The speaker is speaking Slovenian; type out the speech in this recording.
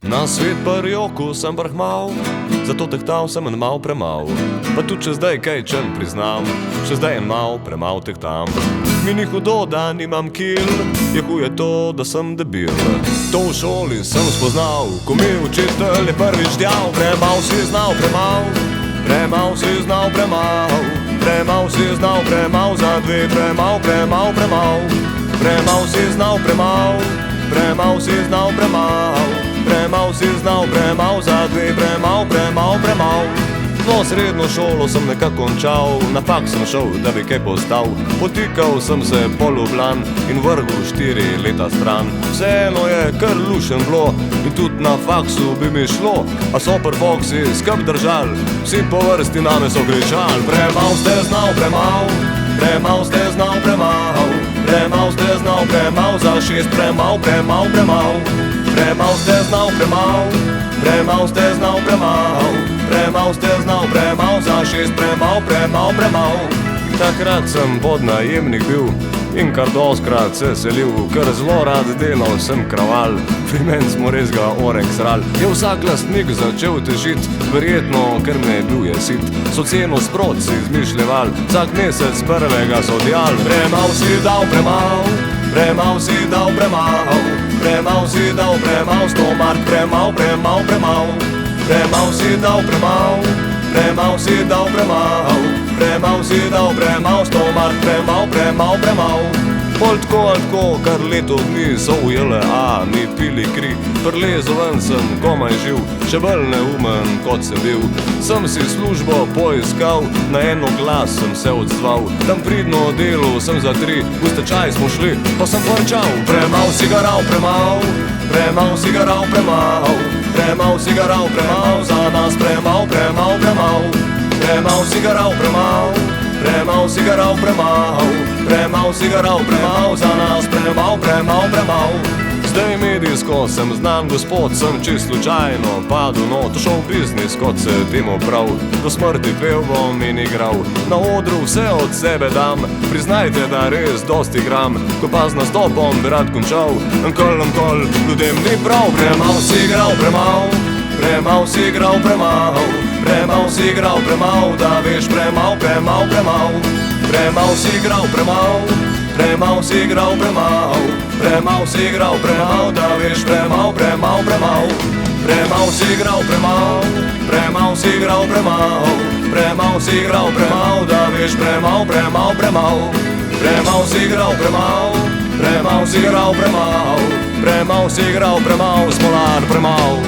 Na svet parjoku sem brhmal, zato tehtal sem en mal premal. Pa tudi če zdaj kaj čem priznam, še zdaj en mal premal tehtam. Mi ni hudo, da nimam kil, je huje to, da sem debil. To v šoli sem spoznal, ko mi učitelj je prvič djal. Premal si znal premal, premal si znal premal, premal si znal premal za dve, premal, premal, premal. Premal si znal premal, premal si znal premal, premal si znal premal za dve, premal, premal, premal. No, srednjo šolo sem nekako končal, na faks sem šel, da bi kaj postal. Potikal sem se po Ljubljani in vrgel 4 leta stran. Vseeno je kar lušen bilo in tudi na faksu bi mi šlo, a so pri Foxi skrb držal, vsi po vrsti name so kričal. Premal ste znal premal, premal ste znal premal, premal ste znal premal za 6, premal, premal, premal. Premal ste znal premal, premal ste znal premal, premal ste znal premal za 6, premal, premal, premal. Takrat sem podnajemnik bil in kar doskrat se selil, ker zelo rad delal sem kraval. Pri men smo res ga orek sral, je vsak lastnik začel težit, verjetno ker me bil je sit. So ceno sprot si izmišljeval, vsak mesec prvega so djal. Premal si dal premal, premal si dal premal, premal si dal premal, 100 mark premal, premal, premal. Premal si dal premal, premal si dal premal, premal si dal premal, 100 mark premal, premal, premal. Pol tako, kar leto dni so ujele, a mi pili kri. Prlezo ven sem komaj živ, še bolj neumen kot sem bil. Sem si službo poiskal, na eno glas sem se odzval. Tam pridno delo sem za 3, v stečaj smo šli, pa sem porčal. Premal si ga rav premal, premal si ga rav premal, premal si ga rav premal, za nas premal, premal, premal. Premal si ga rav premal, premal si ga rav premal, premal si ga rav premal, za nas premal, premal, premal. Zdaj medijsko sem znan gospod, sem čist slučajno padel not, šel biznis, kot se temu prav. Do smrti pel bom in igral, na odru vse od sebe dam. Priznajte, da res dosti igram, ko pa z nastopom bi rad končal. Kol, ljudem ni prav. Premal si igral premal, premal si igral premal, premal si igral premal, da veš premal, premal, premal. Premal si igral premal, premal si igral premal, premal si igral premal, da veš premal, premal, premal. Premal si igral premal, premal si igral premal, premal si igral premal, da veš premal, premal, premal. Premal si igral premal, premal si igral premal, premal si igral premal, Smolar premal.